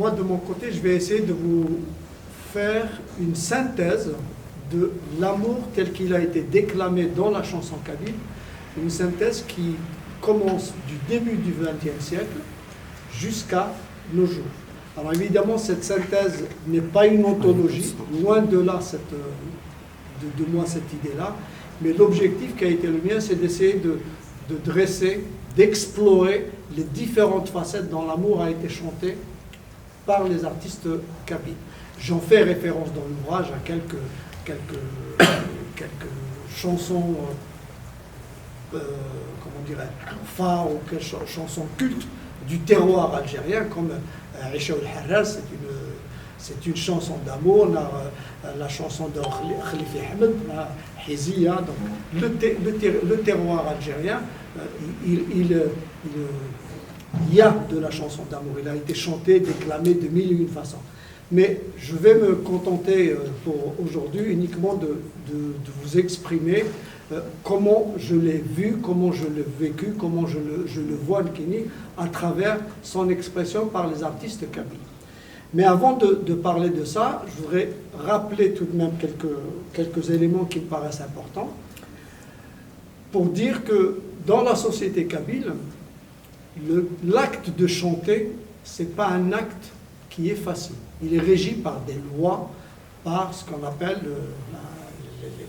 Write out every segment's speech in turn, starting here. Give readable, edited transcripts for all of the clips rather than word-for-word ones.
moi, de mon côté, je vais essayer de vous faire une synthèse de l'amour tel qu'il a été déclamé dans la chanson kabyle, une synthèse qui commence du début du XXe siècle jusqu'à nos jours. Alors évidemment, cette synthèse n'est pas une anthologie, loin de là de moi cette idée-là, mais l'objectif qui a été le mien, c'est d'essayer de dresser, d'explorer les différentes facettes dont l'amour a été chanté par les artistes kabyles. J'en fais référence dans l'ouvrage à quelques chansons, comment dirais-je, phares ou quelques chansons cultes du terroir algérien, comme Aïcha al-Harras, c'est une chanson d'amour, la chanson de Khalifa Ahmed, Hizia, donc le terroir algérien, il y a de la chanson d'amour, il a été chanté, déclamé de mille et une façons. Mais je vais me contenter pour aujourd'hui uniquement de vous exprimer comment je l'ai vu, comment je l'ai vécu, comment je le vois, Nkini, à travers son expression par les artistes kabyles. Mais avant de parler de ça, je voudrais rappeler tout de même quelques éléments qui me paraissent importants pour dire que dans la société kabyle, l'acte de chanter, ce n'est pas un acte qui est facile. Il est régi par des lois, par ce qu'on appelle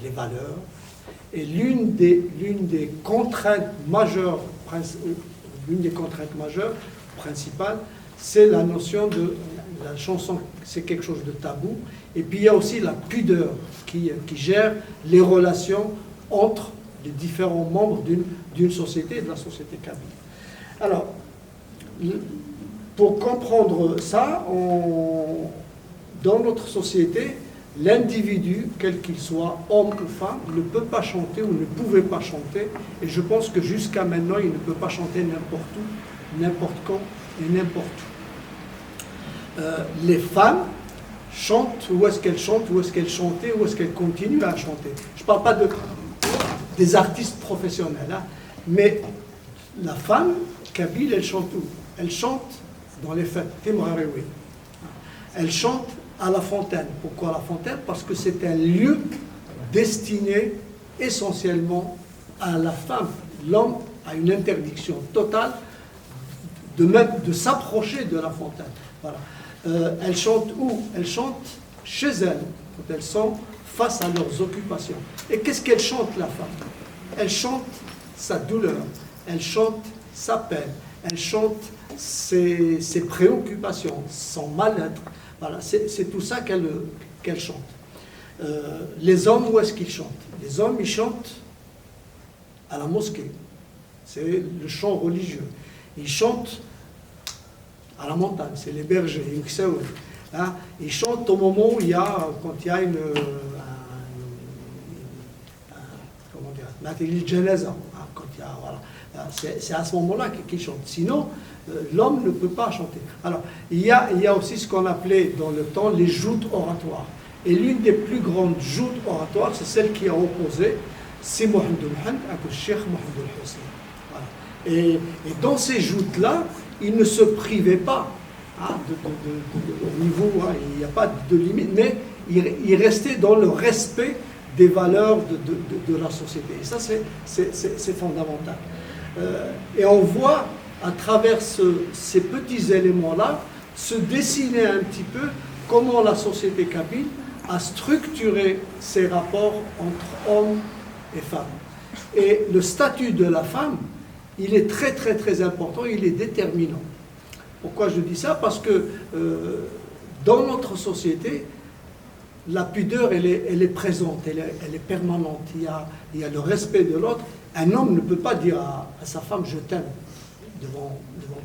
les valeurs. Et l'une des contraintes majeures, principales, c'est la notion de la chanson, c'est quelque chose de tabou. Et puis il y a aussi la pudeur qui gère les relations entre les différents membres d'une société, de la société kabyle. Alors, pour comprendre ça, dans notre société, l'individu, quel qu'il soit, homme ou femme, ne peut pas chanter ou ne pouvait pas chanter. Et je pense que jusqu'à maintenant, il ne peut pas chanter n'importe où, n'importe quand et n'importe où. Les femmes chantent, où est-ce qu'elles chantent, où est-ce qu'elles chantaient, où est-ce qu'elles continuent à chanter. Je ne parle pas des artistes professionnels, hein, mais la femme kabyle, elle chante où? Elle chante dans les fêtes, elle chante à la fontaine. Pourquoi la fontaine? Parce que c'est un lieu destiné essentiellement à la femme. L'homme a une interdiction totale de s'approcher de la fontaine. Voilà. Elles chantent où? Elles chantent chez elles, quand elles sont face à leurs occupations. Et qu'est-ce qu'elle chante, la femme? Elle chante sa douleur, elle chante sa peine, elle chante ses préoccupations, son mal-être. Voilà, c'est tout ça qu'elle chante. Les hommes, où est-ce qu'ils chantent? Les hommes, ils chantent à la mosquée. C'est le chant religieux. Ils chantent à la montagne, c'est les bergers, hein? Ils chantent au moment où quand il y a une janaza, quand il y a, voilà. C'est à ce moment-là qu'ils chantent. Sinon, l'homme ne peut pas chanter. Alors, il y a aussi ce qu'on appelait dans le temps les joutes oratoires. Et l'une des plus grandes joutes oratoires, c'est celle qui a opposé c'est Mohamed al-Han avec le Cheikh Mohamed al-Hussein. Voilà. Et dans ces joutes-là, il ne se privait pas au niveau, hein, il n'y a pas de limite, mais il restait dans le respect des valeurs de la société. Et ça, c'est fondamental. Et on voit à travers ces petits éléments-là se dessiner un petit peu comment la société kabyle a structuré ses rapports entre hommes et femmes. Et le statut de la femme, il est très très très important, il est déterminant. Pourquoi je dis ça? Parce que dans notre société, la pudeur, elle est présente, elle est permanente. Il y a le respect de l'autre. Un homme ne peut pas dire à sa femme « je t'aime » devant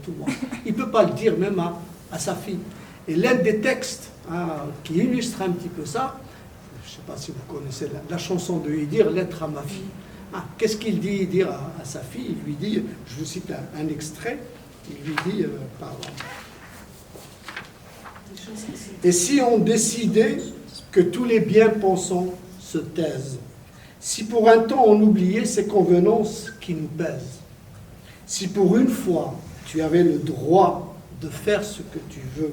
tout le monde. Il ne peut pas le dire même à sa fille. Et l'un des textes qui illustre un petit peu ça, je ne sais pas si vous connaissez la chanson de Idir, « Lettre à ma fille ». Qu'est-ce qu'il dit dire à sa fille? Il lui dit, je vous cite un extrait, il lui dit, pardon. Et si on décidait que tous les bien-pensants se taisent, si pour un temps on oubliait ces convenances qui nous pèsent, si pour une fois tu avais le droit de faire ce que tu veux,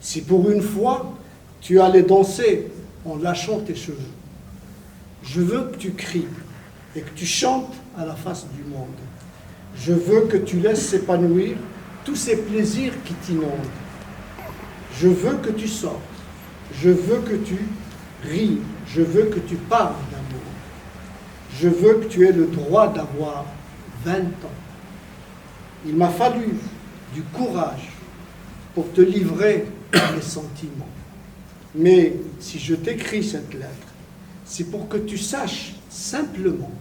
Si pour une fois, tu allais danser en lâchant tes cheveux, je veux que tu cries et que tu chantes à la face du monde. Je veux que tu laisses s'épanouir tous ces plaisirs qui t'inondent. Je veux que tu sortes. Je veux que tu ris. Je veux que tu parles d'amour. Je veux que tu aies le droit d'avoir 20 ans. Il m'a fallu du courage pour te livrer mes sentiments. Mais si je t'écris cette lettre, c'est pour que tu saches simplement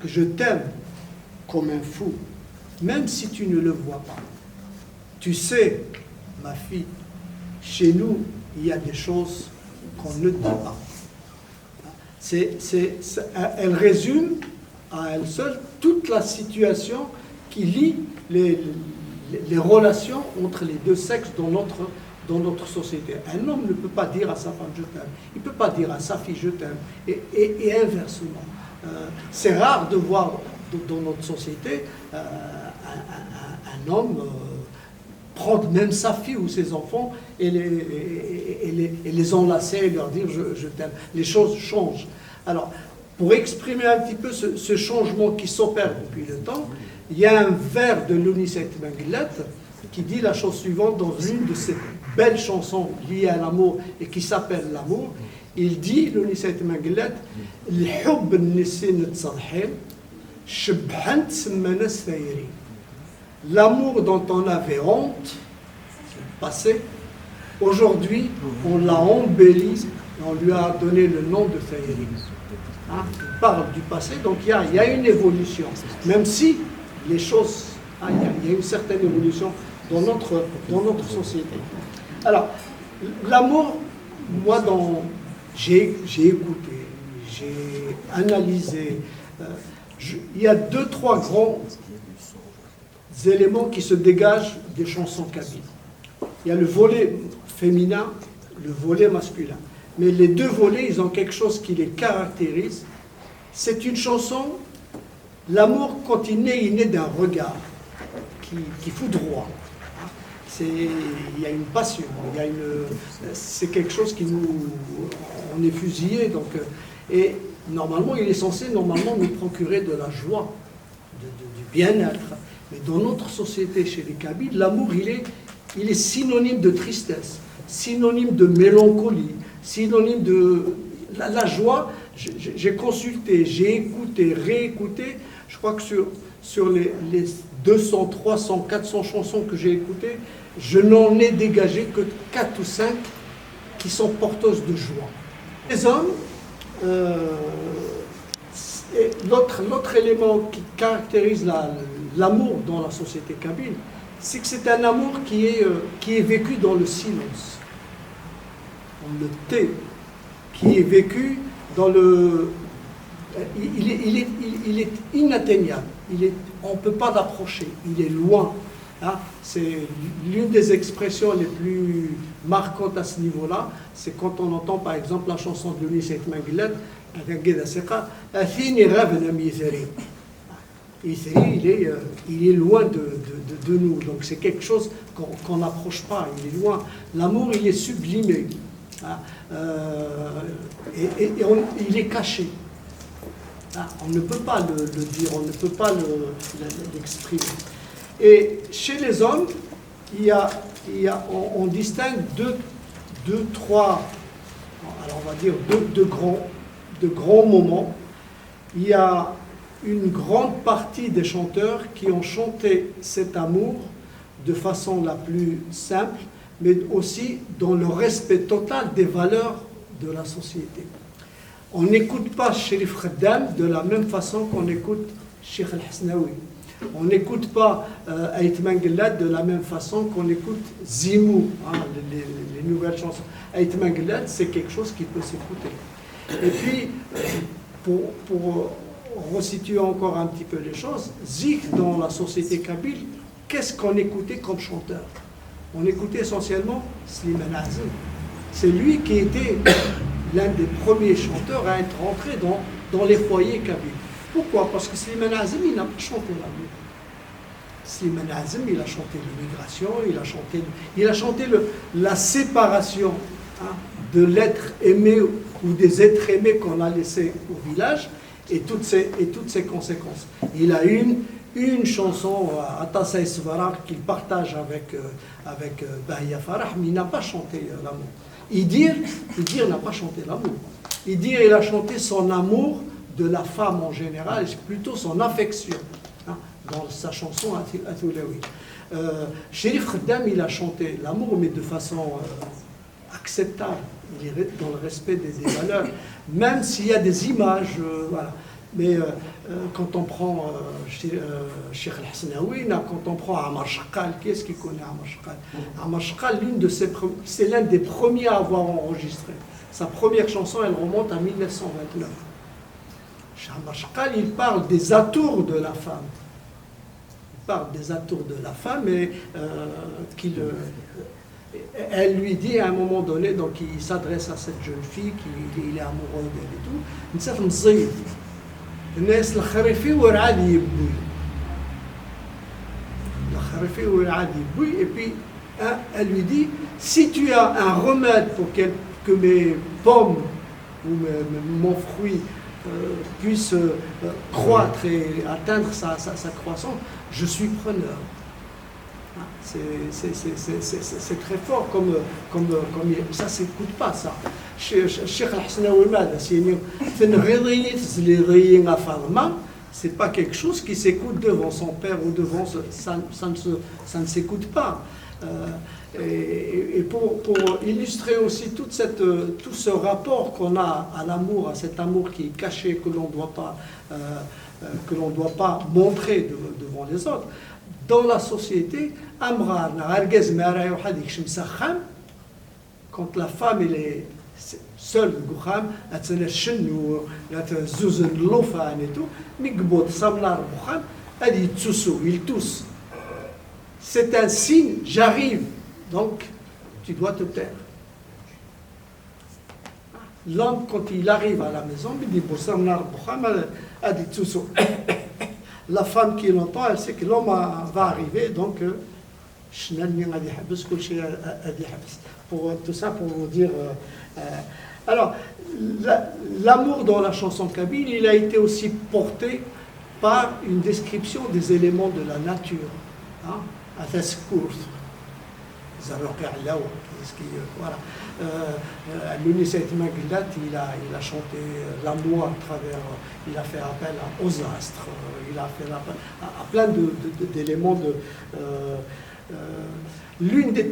que je t'aime comme un fou, même si tu ne le vois pas. Tu sais, ma fille, chez nous, il y a des choses qu'on ne dit pas. Elle résume à elle seule toute la situation qui lie les relations entre les deux sexes dans notre société. Un homme ne peut pas dire à sa femme « je t'aime », il ne peut pas dire à sa fille « je t'aime », et inversement. C'est rare de voir dans notre société un homme prendre même sa fille ou ses enfants et les enlacer et leur dire je t'aime. Les choses changent. Alors, pour exprimer un petit peu ce changement qui s'opère depuis le temps, il y a un vers de Lounisset Menglet qui dit la chose suivante dans une de ces belles chansons liées à l'amour et qui s'appelle L'amour. Il dit, Lounisset Menglet, الحب النسين تصرحين شبحنت سمنا سثايرين. L'amour dont on avait honte, passé, aujourd'hui, on l'a embelli, on lui a donné le nom de Thaïri. Hein? Il parle du passé, donc il y a une évolution, même si les choses, il y a une certaine évolution dans notre société. Alors, l'amour, moi, j'ai écouté, j'ai analysé, il y a 2-3 grands éléments qui se dégagent des chansons kabyles. Il y a le volet féminin, le volet masculin. Mais les deux volets, ils ont quelque chose qui les caractérise. C'est une chanson, l'amour, quand il naît d'un regard qui foudroie. Il y a une passion, c'est quelque chose qui on est fusillé. Donc, et normalement, il est censé nous procurer de la joie, du bien-être. Mais dans notre société, chez les Kabyles, l'amour, il est synonyme de tristesse, synonyme de mélancolie, synonyme de... La joie, j'ai consulté, j'ai écouté, réécouté, je crois que sur les 200, 300, 400 chansons que j'ai écoutées, je n'en ai dégagé que 4 ou 5 qui sont porteuses de joie. Les hommes, l'autre élément qui caractérise l'amour dans la société kabyle, c'est que c'est un amour qui est vécu dans le silence, dans le tait, qui est vécu dans le... Il est inatteignable, on ne peut pas l'approcher, il est loin. Hein? C'est l'une des expressions les plus marquantes à ce niveau-là, c'est quand on entend par exemple la chanson de Lounisset Menglet, il est loin de nous, donc c'est quelque chose qu'on n'approche pas, il est loin. L'amour, il est sublimé, hein? Il est caché. Hein? On ne peut pas le dire, on ne peut pas l'exprimer. Et chez les hommes, on distingue deux, trois, alors on va dire de grands moments. Il y a une grande partie des chanteurs qui ont chanté cet amour de façon la plus simple, mais aussi dans le respect total des valeurs de la société. On n'écoute pas Sherif Khaddam de la même façon qu'on écoute Cheikh Al-Hasnaoui. On n'écoute pas Ait Menglet de la même façon qu'on écoute Zimou, hein, les nouvelles chansons. Ait Menglet, c'est quelque chose qui peut s'écouter. Et puis, pour resituer encore un petit peu les choses, Zik, dans la société kabyle, qu'est-ce qu'on écoutait comme chanteur? On écoutait essentiellement Slimane Azem. C'est lui qui était l'un des premiers chanteurs à être rentré dans les foyers kabyles. Pourquoi? Parce que Slimane Azem, il n'a pas chanté l'amour. Slimane Azem, il a chanté l'immigration, il a chanté la séparation, hein, de l'être aimé ou des êtres aimés qu'on a laissés au village et toutes ses conséquences. Il a une chanson, Atasa Isvarar, qu'il partage avec Bahia Farah, mais il n'a pas chanté l'amour. Idir n'a pas chanté l'amour. Idir, il a chanté son amour de la femme en général, et plutôt son affection, hein, dans sa chanson Athoulaoui. Chérif Khaddam, il a chanté l'amour, mais de façon acceptable, il est dans le respect des valeurs, même s'il y a des images, voilà. Mais quand on prend Cheikh El-Hasnaoui, quand on prend Amar Shakal, qui est-ce qui connaît Amar Shakal? Amar Shakal, c'est l'un des premiers à avoir enregistré. Sa première chanson, elle remonte à 1929. Amar Shakal, il parle des atours de la femme. Il parle des atours de la femme et elle lui dit à un moment donné, donc il s'adresse à cette jeune fille, il est amoureux d'elle et tout, une certaine zayid. الناس الخريفي ورعاد يبوي الخريفي ورعاد يبوي et puis elle lui dit si tu as un remède pour que mes pommes ou mon fruit puisse croître et atteindre sa croissance, je suis preneur. C'est très fort comme ça s'écoute pas ça. Cheikh Al-Hasnaoui c'est pas quelque chose qui s'écoute devant son père ou devant ça ne s'écoute pas. Et pour illustrer aussi tout ce rapport qu'on a à l'amour, à cet amour qui est caché, que l'on ne doit pas montrer devant les autres, dans la société, quand la femme elle est seule, il tousse. C'est un signe, j'arrive, donc tu dois te taire. L'homme, quand il arrive à la maison, il dit la femme qui l'entend, elle sait que l'homme va arriver, donc pour tout ça, pour vous dire. Alors, l'amour dans la chanson kabyle, il a été aussi porté par une description des éléments de la nature. Voilà. Lounis Saïdman Gildat, il a chanté l'amour à travers, il a fait appel aux astres, il a fait appel à plein d'éléments l'une des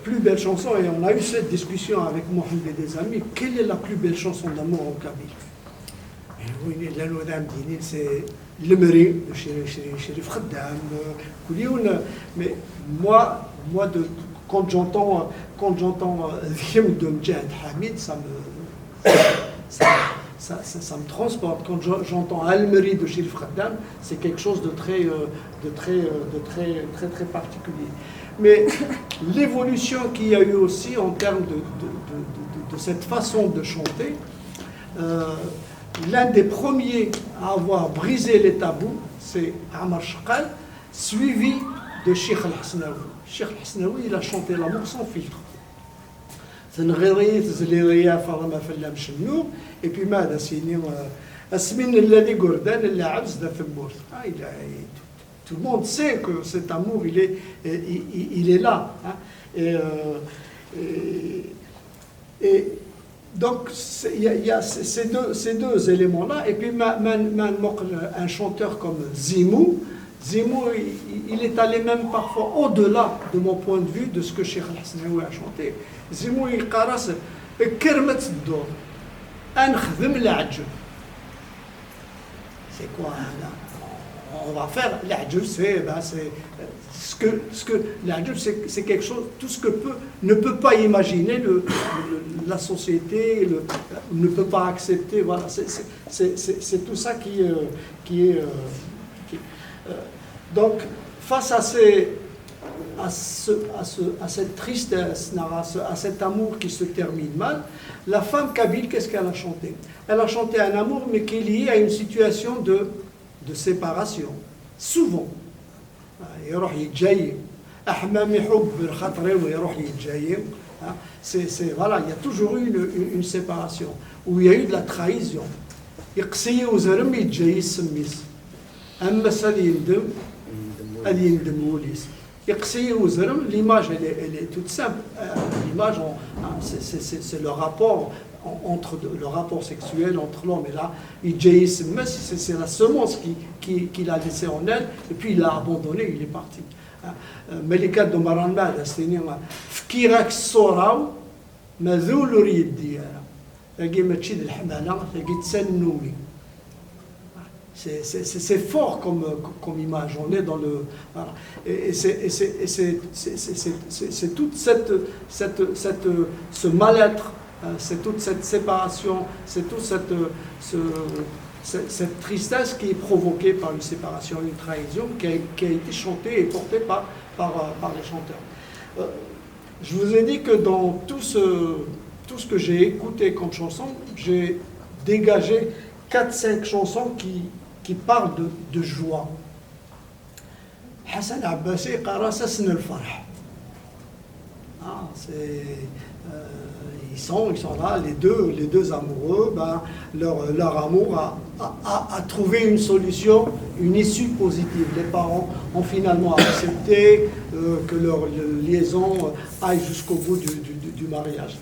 plus belles chansons, et on a eu cette discussion avec Mohamed et des amis, quelle est la plus belle chanson d'amour en kabyle? C'est le Meri de Chérif Khaddam, mais moi quand j'entends Dhim de Mjahid Hamid, ça me transporte. Quand j'entends Al-Meri de Chérif Khaddam, c'est quelque chose de très particulier. Mais l'évolution qu'il y a eu aussi en termes de cette façon de chanter, l'un des premiers à avoir brisé les tabous, c'est Amar Shakal, suivi de Cheikh Al-Hasnaoui. Cheikh Al-Hasnaoui, il a chanté l'amour sans filtre. Et puis, tout le monde sait que cet amour, il est là. Hein. Et donc, il y a ces deux éléments-là. Et puis, un chanteur comme Zimou, il est allé même parfois au-delà, de mon point de vue, de ce que Cheikh Al-Hasnaoui a chanté. Zimou, il caresse Kermet Dor, An Khadem L'Adjub. C'est quoi là? On va faire l'adjub, c'est ce que l'adjub, c'est quelque chose, tout ce que ne peut pas imaginer la société, ne peut pas accepter. Voilà, c'est tout ça qui est. Donc, face à cette tristesse, à cet amour qui se termine mal, la femme kabyle, qu'est-ce qu'elle a chanté? Elle a chanté un amour, mais qui est lié à une situation de séparation. Souvent, يروح يتجايم أحمامي حب الخطري ويروح يتجايم. Voilà, il y a toujours eu une séparation où il y a eu de la trahison. يقصي وزرم يتجاي السميس أما سالي يندم هذه يندم وليس يقصي وزرم l'image elle est toute simple. L'image c'est le rapport entre le rapport sexuel entre l'homme et là يتجاي السميس c'est la semence qu'il a laissé en elle et puis il l'a abandonné, il est parti. ملكة دمران بعد سنين فكيرك الصورة مذول ريد ديالها تلاقي ما تشد الحمالة تلاقي تسنومي. C'est fort comme image, on est dans le... Voilà. Et c'est toute ce mal-être, c'est toute cette séparation, c'est toute cette tristesse qui est provoquée par une séparation, une trahison, qui a été chantée et portée par les chanteurs. Je vous ai dit que dans tout ce que j'ai écouté comme chanson, j'ai dégagé 4-5 chansons qui parlent de joie. Hassan Abbasi قرا سن الفرح. Ils sont là, les deux amoureux, ben, leur amour a trouvé une solution, une issue positive. Les parents ont finalement accepté que leur liaison aille jusqu'au bout du mariage.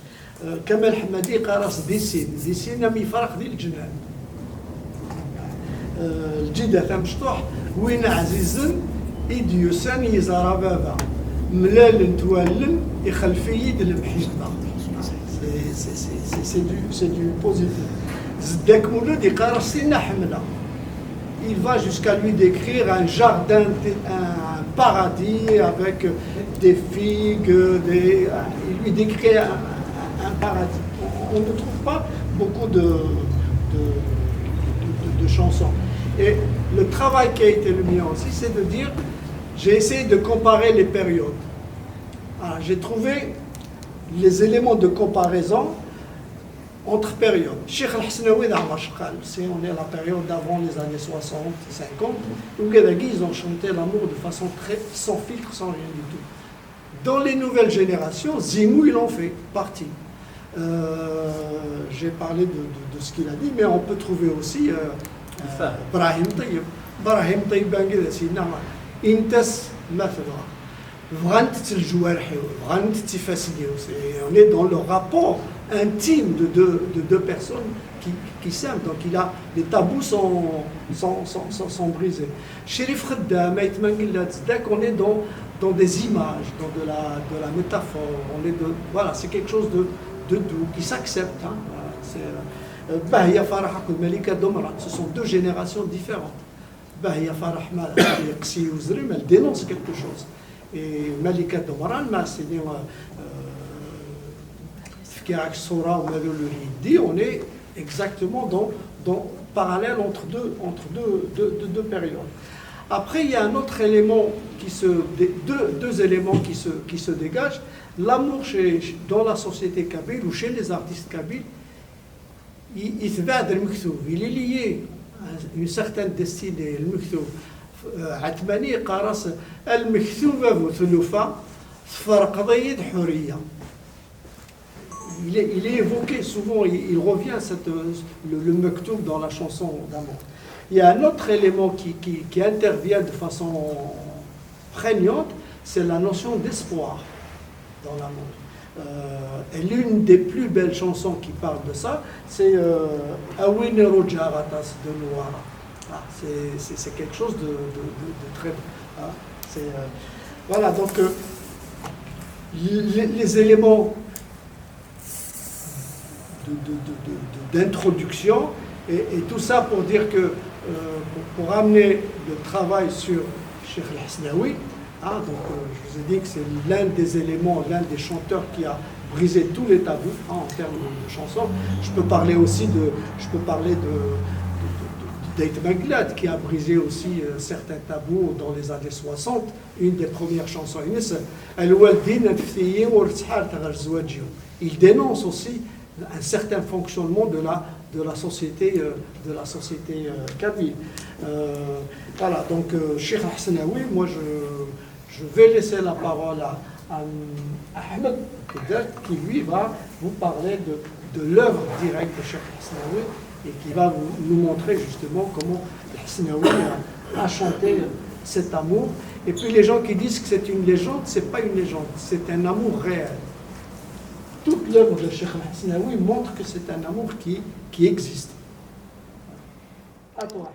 Kamel Hamadi قرا ديسين مي فرق ديال الجنان. الجدة مشطوح وين عزيزن إديوسان يزار بابا ملال نتوالن يخلفي يد المحيطة. C'est du positif. Zdek Moulud يقرا سينا حملة. Il va jusqu'à lui décrire un jardin, un paradis avec des figues, il lui décrit un paradis. On ne trouve pas beaucoup de chansons. Et le travail qui a été le mien aussi, c'est de dire, j'ai essayé de comparer les périodes. Alors, j'ai trouvé les éléments de comparaison entre périodes. Cheikh Al-Hasnaoui d'Amashkal, on est à la période d'avant les années 60, 50, où ils ont chanté l'amour de façon sans filtre, sans rien du tout. Dans les nouvelles générations, Zimou, ils l'ont fait partie. J'ai parlé de ce qu'il a dit, mais on peut trouver aussi Brahim Tayyib. Brahim Tayyib ben كذا سيدنا انتس ما تبغى بغات الجوارح بغات تفاسدي. On est dans le rapport intime de deux personnes qui s'aiment, donc les tabous sont brisés. Chérif Khaddam, on est dans des images, dans de la métaphore, voilà, c'est quelque chose de doux, qui s'accepte. Hein. Bahia Farah et Malika Domran, ce sont deux générations différentes. Bahia Farah, elle dénonce quelque chose. Et Malika Domran, on est exactement dans parallèle entre deux périodes. Après, il y a un autre élément deux éléments qui se dégagent. L'amour dans la société kabyle ou chez les artistes kabyles, il est lié à une certaine destinée. عتماني قارس المكتوبة ثلثة فرق ضيد حرية. Il est évoqué souvent, il revient le mektoub dans la chanson d'amour. Il y a un autre élément qui intervient de façon prégnante, c'est la notion d'espoir dans l'amour. Et l'une des plus belles chansons qui parle de ça, c'est Awin Rojaratas de Noara. C'est quelque chose de très beau. Voilà, donc les éléments d'introduction et tout ça pour dire que pour amener le travail sur Cheikh Al-Hasnaoui, donc je vous ai dit que c'est l'un des éléments, l'un des chanteurs qui a brisé tous les tabous en termes de chansons. Je peux parler d'Ait Maglad qui a brisé aussi certains tabous dans les années 60. Une des premières chansons, il dénonce aussi un certain fonctionnement de la société, kabyle. Voilà, donc Cheikh Hasnaoui, moi je vais laisser la parole à Ahmed Kedat, qui lui va vous parler de l'œuvre directe de Cheikh Hasnaoui et qui va nous montrer justement comment Hasnaoui a chanté cet amour. Et puis les gens qui disent que c'est une légende, c'est pas une légende, c'est un amour réel. Toute l'œuvre de Cheikh Hasnaoui montre que c'est un amour qui existe. À toi.